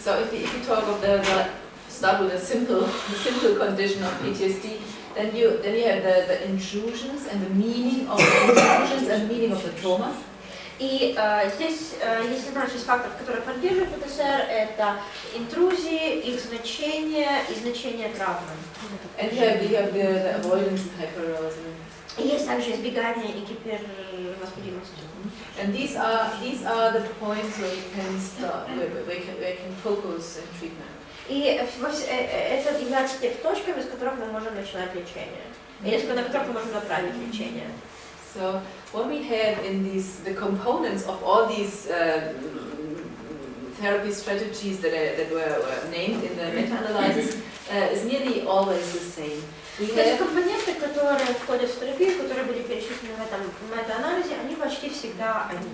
So if you talk of start with a simple condition of PTSD, then you have the intrusions and the meaning of the intrusions and meaning of the trauma. И здесь есть 16 факторов, которые поддерживают ПТСР. Это интрузии, их значение и значение травмы. And you have the avoidance and hyperarousal. И есть также избегание и гипервозбудимость. And these are the points where you can start, where you can focus in treatment. И это является теми точками, с которых мы можем начинать лечение, или на которых мы можем направить лечение. So what we have in the components of all these therapy strategies that were named in the meta-analysis is nearly always the same. Эти компоненты, которые входят в терапию, которые были перечислены в этом мета-анализе, они почти всегда одни.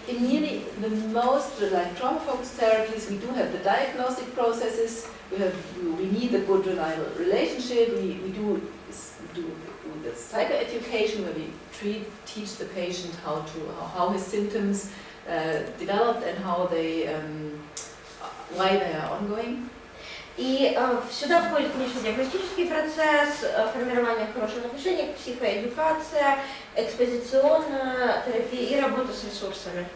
In nearly the most like trauma-focused therapies, we do have the diagnostic processes. We need a good, reliable relationship. We do the psychoeducation where we teach the patient how his symptoms developed and how why they are ongoing. И сюда входит, конечно, диагностический процесс, формирование хороших отношений, психоэдукация, экспозиционная терапия и работа с ресурсами.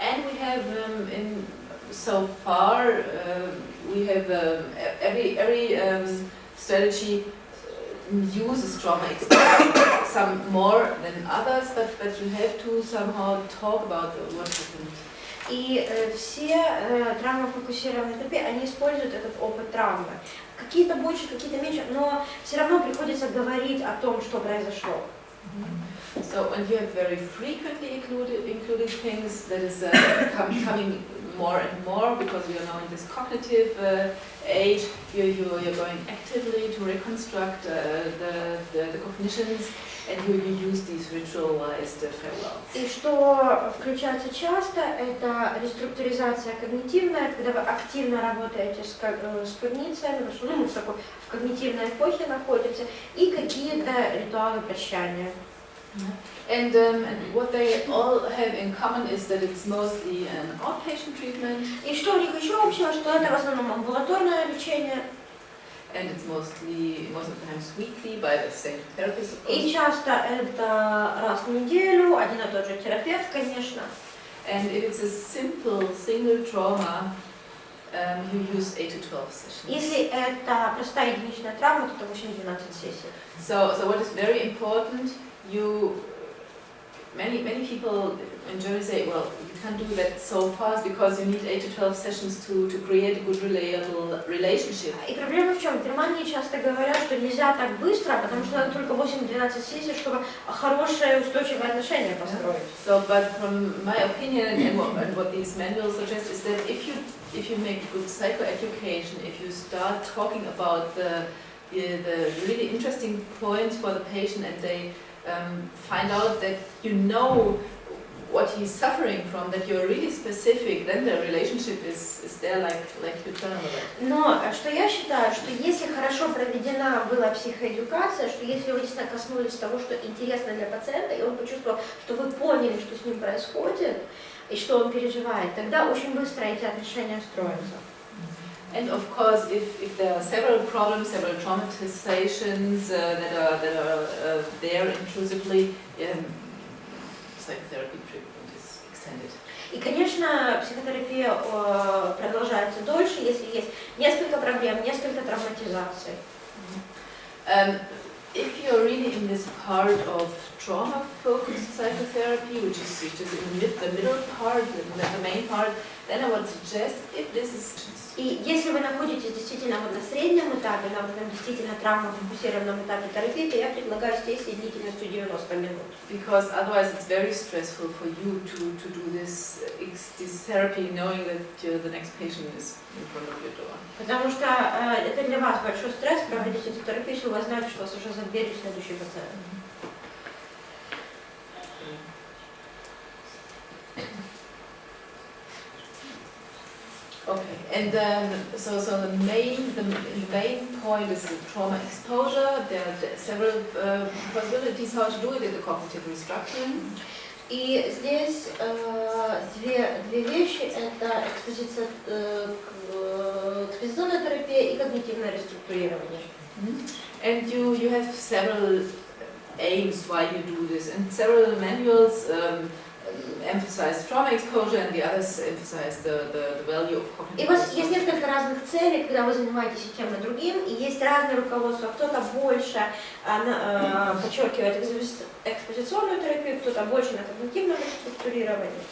And we have so far we have every strategy uses trauma exposure, some more than others, but you have to somehow talk about what happened. И все травмофокусированные терапии, они используют этот опыт травмы. Какие-то больше, какие-то меньше, но все равно приходится говорить о том, что произошло. So, and you have very frequently included things that is coming more and more because we are now in this cognitive age. You're going actively to reconstruct the cognitions. And you use these ritualized farewells. И что включается часто, это реструктуризация когнитивная, когда вы активно работаете с когнициями, потому что мы в когнитивной эпохе находимся, и какие-то ритуалы прощания. And what they all have in common is that it's mostly an outpatient treatment. И что у них еще общего, что это в основном амбулаторное лечение. And it's most of the times weekly by the same therapist, of course. И часто это раз в неделю, один и тот же терапевт, конечно. And if it's a simple single trauma, you use 8 to 12 sessions. Если это простая единичная травма, то это 8-12 сессий. So what is very important, many people in Germany say, well, you can't do that so fast because you need 8 to 12 sessions to create a good, reliable relationship. И проблема в чем? В Германии часто говорят, что нельзя так быстро, потому что надо только 8-12 сессий, чтобы хорошее устойчивое отношение построить. So, but from my opinion and what these manuals suggest is that if you make good psychoeducation, if you start talking about the really interesting points for the patient and they find out that you know what he's suffering from, that you're really specific, then the relationship is there like you tell him about. Но что я считаю, что если хорошо проведена была психоэдукация, что если вы действительно коснулись того, что интересно для пациента, и он почувствовал, что вы поняли, что с ним происходит, и что он переживает, тогда очень быстро эти отношения строятся. And of course, if there are several problems, several traumatizations that are there intrusively, psychotherapy treatment is extended. И, конечно, психотерапия продолжается дольше, если есть несколько проблем, несколько травматизаций. If you're really in this part of trauma-focused psychotherapy, which is in the middle part, the main part, then I would suggest if this is. И если вы находитесь действительно на среднем этапе, на действительно травмофокусированном этапе терапии, то я предлагаю сессии длительностью 90 минут. Because otherwise it's very stressful for you to do this therapy knowing that the next patient is in front of your door. Потому что это для вас большой стресс проводить эту терапию, если вы знаете, что у вас уже за дверью следующий пациент. Okay, and so the main point is the trauma exposure. There are several possibilities how to do it in the cognitive restructuring. И здесь две вещи, это экспозиционная терапия и когнитивное реструктурирование. And you have several aims why you do this, and several manuals emphasize trauma exposure, and the others emphasize the value of cognitive. И у вас есть несколько разных целей, когда вы занимаетесь и тем, и другим, и есть разное руководство. Кто-то больше подчеркивает экспозиционную терапию, кто-то больше на когнитивном реструктурировании.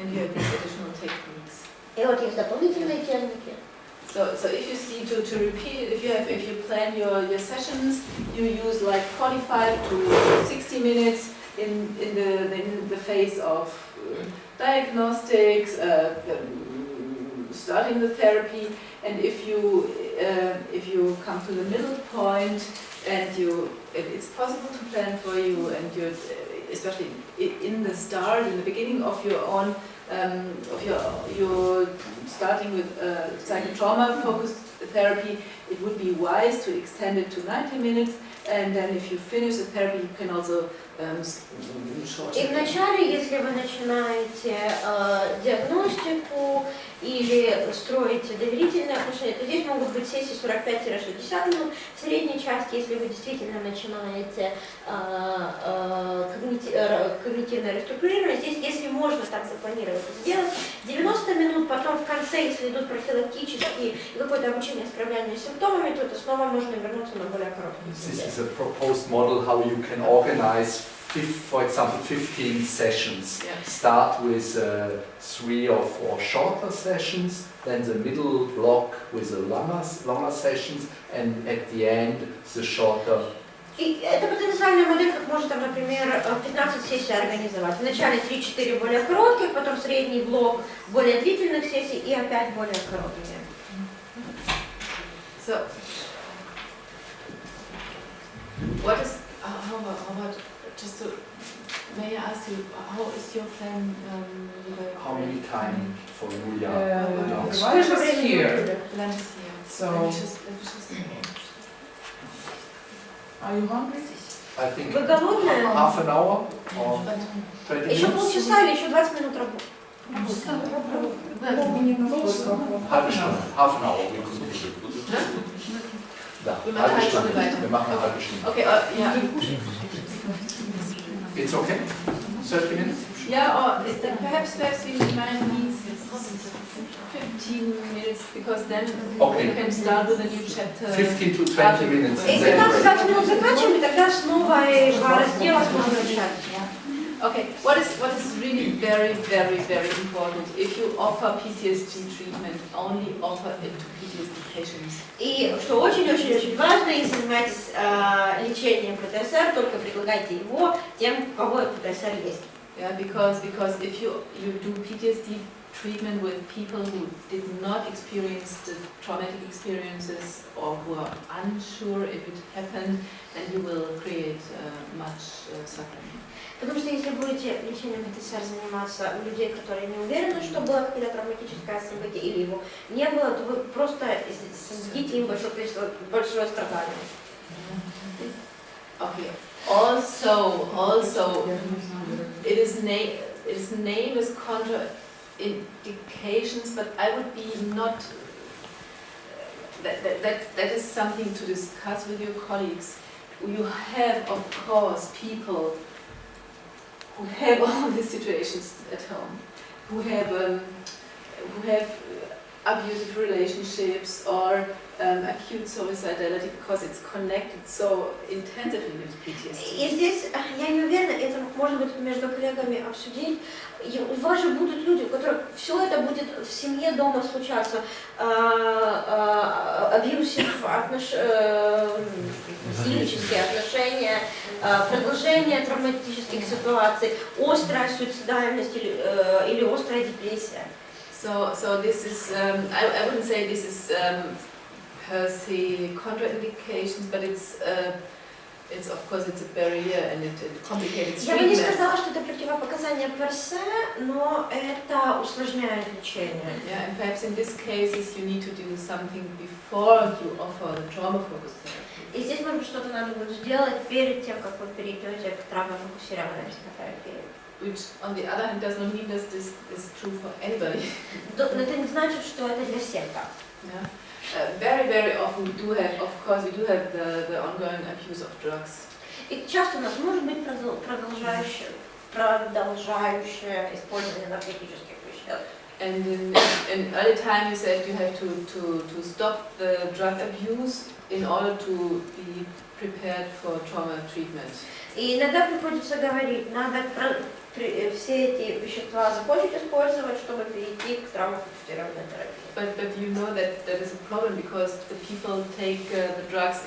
And you have these additional techniques. И вот есть дополнительные техники. So if you see to repeat it, if you plan your sessions, you use like 45 to 60 minutes in the phase of diagnostics, starting the therapy, and if you come to the middle point and it's possible to plan for you, and you especially in the start, in the beginning of your own you're starting with psychotrauma focused therapy, it would be wise to extend it to 90 minutes, and then if you finish the therapy you can also shorten. И вначале, если вы начинаете диагностику или строите доверительные отношения, то здесь могут быть сессии 45-60 минут. В средней части, если вы действительно начинаете когнитивное реструктурирование, здесь, если можно так запланировать и сделать, 90 минут, потом в конце, если идут профилактические и какое-то обучение справлянию с симптомами, то это снова можно вернуться на более короткие. This is a proposed model how you can organize, for example, 15 sessions. Yeah. Start with 3 or 4 shorter sessions, then the middle block with the longer sessions, and at the end the shorter. И это потенциальная модель, как можно там, например, 15 сессий организовать. Вначале 3-4 более коротких, потом средний блок более длительных сессий и опять более короткие. So, what is how about just to may I ask you how is your plan? How many time for Julia? Lunch is here. Lunch is here. So, Let me just are you hungry? I think Вы голодные? half an hour or 20 Еще minutes? полчаса или еще 20 минут работы? Half an hour. We could do. Da, Wir machen halbe eine Stunde. Stunde weiter. Wir machen eine halbe Stunde. Okay, yeah. It's okay? 30 minutes? Yeah, or is that perhaps we might need 15 minutes, because then Okay. we can start with a new chapter. 15 to 20 minutes. И 15-20 минут заканчиваем, и тогда с новой раздела сможем начать. Okay, what is really very important, if you offer PTSD treatment, only offer it to PTSD patients. И что очень-очень-очень важно, если занимаетесь лечением ПТСР, только предлагайте его тем, у кого ПТСР есть. Yeah, because if you do PTSD treatment with people who did not experience the traumatic experiences or who are unsure if it happened, then you will create much suffering. Потому что если будете лечением ПТСР заниматься у людей, которые не уверены, что было какое-то травматическое событие или его не было, то вы просто создадите им большое страдание. Okay. Also, it is named as contraindications, but I would be not. That is something to discuss with your colleagues. You have, of course, people who have all these situations at home, who have abusive relationships or acute suicidality, because it's connected so intensively with PTSD. И здесь, я не уверена, это можно будет между коллегами обсудить. И у вас же будут люди, у которых все это будет в семье дома случаться. Насильнические отношения, продолжение травматических ситуаций, острая суицидальность или острая депрессия. So this is, I wouldn't say this is per se contraindications, but it's of course it's a barrier and it complicates Я бы не treatment. сказала, что это противопоказание персе, но это усложняет лечение. Yeah, and perhaps in these cases you need to do something before you offer the trauma-focused therapy. И здесь, может быть, что-то надо будет сделать перед тем, как вы перейдете к травмафокусированной психотерапии. Which, on the other hand, does not mean that this is true for anybody. Но это не значит, что это для всех так. Yeah. Very, very often we do have, of course, we do have the ongoing abuse of drugs. И часто у нас может быть продолжающее использование наркотических веществ. And in early time you said you have to stop the drug abuse in order to be prepared for trauma treatment. И иногда приходится говорить, надо все эти вещества закончить использовать, чтобы перейти к травмафокусированной терапии. But you know that that is a problem because the people take the drugs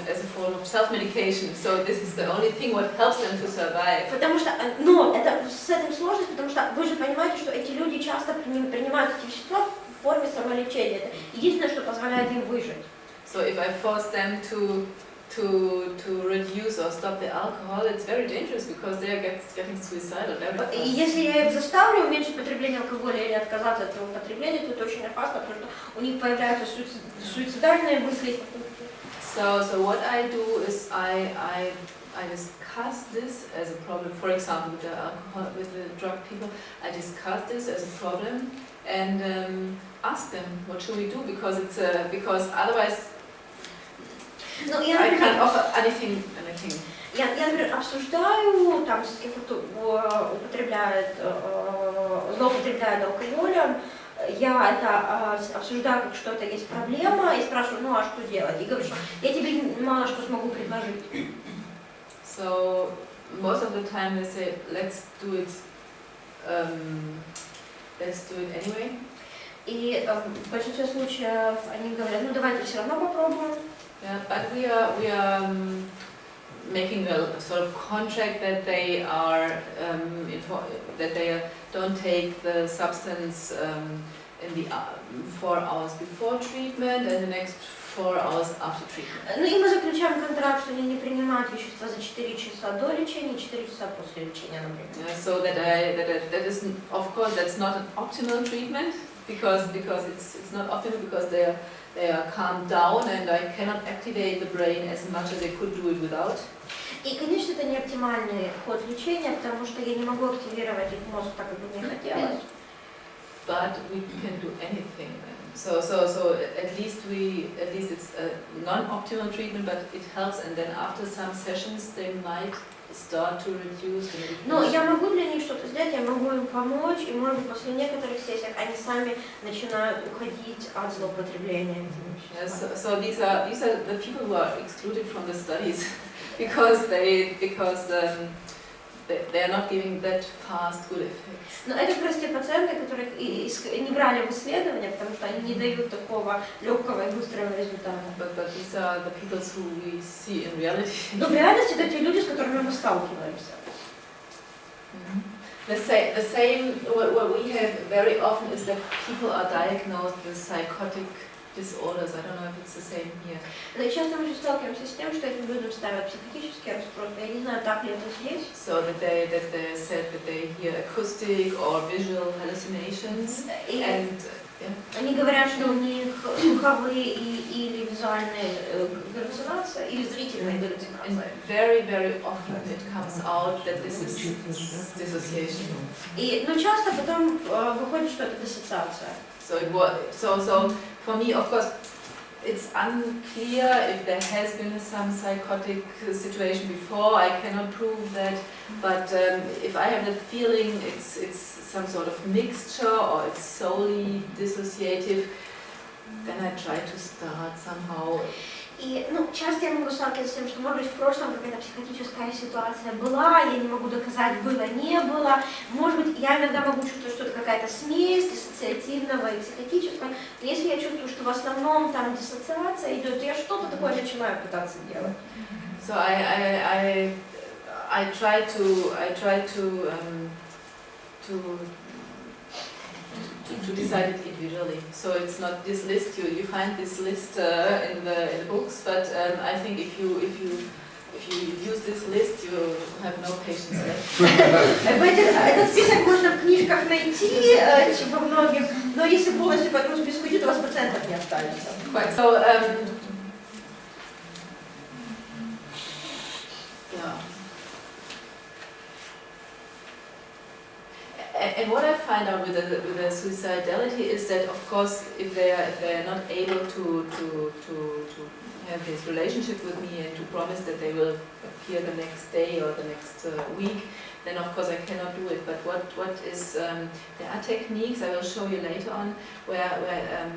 as a form of self-medication. So this is the only thing what helps them to survive. Потому что, но это с этим сложность, потому что вы же понимаете, что эти люди часто принимают эти вещества в форме самолечения. Это единственное, что позволяет им выжить. So if I force them to reduce or stop the alcohol, it's very dangerous because they are getting suicidal very fast. И если я их заставлю уменьшить потребление алкоголя или отказаться от его потребления, то это очень опасно, потому что у них появляются суицидальные мысли. So what I do is I discuss this as a problem. For example, with the alcohol, with the drug people, I discuss this as a problem and ask them what should we do because otherwise. No, I can't offer anything. Я, например, обсуждаю там с кем кто злоупотребляет алкоголем, я это обсуждаю, как что это есть проблема, и спрашиваю, ну а что делать? И говорю, что я тебе мало что смогу предложить. So most of the time they say, let's do it anyway. И в большинстве случаев они говорят, ну давайте все равно попробуем. Yeah, but we are making a sort of contract that they don't take the substance in the 4 hours before treatment and the next 4 hours after treatment. Ну и мы заключаем контракт, что они не принимают вещества за 4 часа до лечения и 4 часа после лечения, например. Yeah, so that is, of course, that's not an optimal treatment because it's not optimal because they are calmed down and I cannot activate the brain as much as I could do it without. И, конечно, это не оптимальный ход лечения, потому что я не могу активировать их мозг так, как бы мне хотелось. But we can do anything. So at least it's a non-optimal treatment, but it helps. And then after some sessions, they might start to reduce the medication. Но я могу для них что-то сделать, я могу им помочь, и, может быть, после некоторых сессий они сами начинают уходить от злоупотребления. Yes, so these are the people who are excluded from the studies because they are not giving that fast good effects. Но это просто те пациенты, которых не брали в исследования, потому что они не дают такого легкого и быстрого результата. But these are the people who we see in reality. Но в реальности это те люди, с которыми мы сталкиваемся. The same what we have very often is that people are diagnosed with psychotic disorders. I don't know if it's the same here. Но часто мы же сталкиваемся с тем, что этим людям ставят психотические расстройства. Я не знаю, так ли это здесь. So that they said that they hear acoustic or visual hallucinations and они говорят, что у них слуховые или визуальные галлюцинации, или зрительные галлюцинации. And very, very often it comes out that this is dissociation. Но часто потом выходит, что это диссоциация. So for me, of course, it's unclear if there has been some psychotic situation before. I cannot prove that, but if I have the feeling it's some sort of mixture or it's solely dissociative, then I try to start somehow. И, часто я могу сталкиваться с тем, что, может быть, в прошлом какая-то психотическая ситуация была, я не могу доказать, было, не было. Может быть, я иногда могу чувствовать, что это какая-то смесь диссоциативного и психотического. Но если я чувствую, что в основном там диссоциация идет, я что-то такое начинаю пытаться делать. So I try to decide it individually. So it's not this list. You find this list in the books, but I think if you use this list, you have no patience left. Этот список можно в книжках найти, во многих, но если полностью по этому списку идет, у вас пациентов не останется. So Yeah. And what I find out with the suicidality is that, of course, if they are not able to have this relationship with me and to promise that they will appear the next day or the next week, then of course I cannot do it. But what is there are techniques I will show you later on where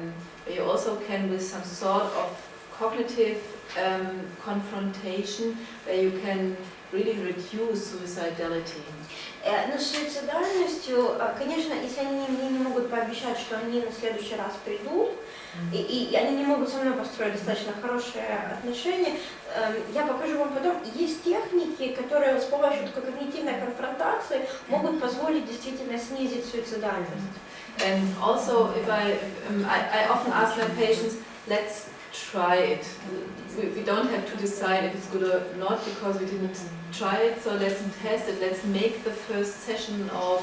you also can, with some sort of cognitive confrontation, where you can really reduce suicidality. Но с суицидальностью, конечно, если они мне не могут пообещать, что они на следующий раз придут, и они не могут со мной построить достаточно хорошие отношения, я покажу вам потом. Есть техники, которые с помощью такой когнитивной конфронтации могут позволить действительно снизить суицидальность. And also, if I often ask my patients, let's try it. We don't have to decide if it's good or not because we didn't try it, so let's test it. Let's make the first session of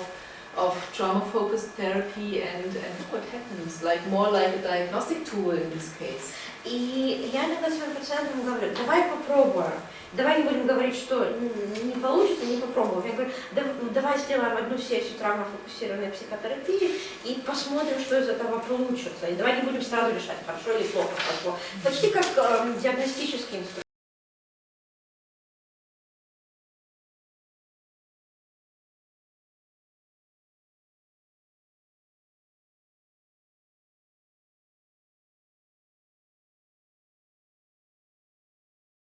trauma-focused therapy and what happens, like more like a diagnostic tool in this case. И я иногда своим пациентам говорю, давай попробуем. Давай не будем говорить, что не получится, не попробуем. Я говорю, давай сделаем одну сессию травмафокусированной психотерапии и посмотрим, что из этого получится. И давай не будем сразу решать, хорошо или плохо пошло. Почти как диагностический инструмент.